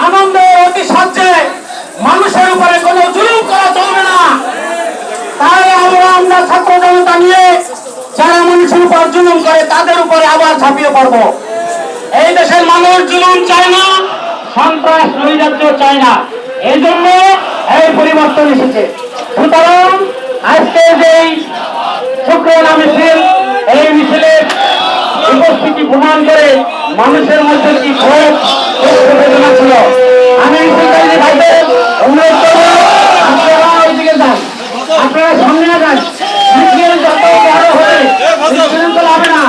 আনন্দের অতি সাহায্যে মানুষের উপরে কোনো জুলুম করা চলবে না। তাই আমরা ছাত্র জনতা নিয়ে যারা মানুষের উপর জুলুম করে তাদের উপরে আবার ঝাঁপিয়ে পড়ব। এই দেশের মানুষ জুলুম চায় না, সন্ত্রাস নৈরাজ্য চায় না। এই জন্য এই পরিবর্তন এসেছে। সুতরাং আজকে যেই শুক্রবার মিছিল, এই মিছিলের উপস্থিতি প্রমাণ করে মানুষের মধ্যে কি ক্ষোভ বেদনা ছিল। আমি মিছিলকারী ভাইদের অনুরোধ করব, আপনারা ওইদিকে যান, আপনারা সামনে যান। মিছিল যত বড় হবে হবে না।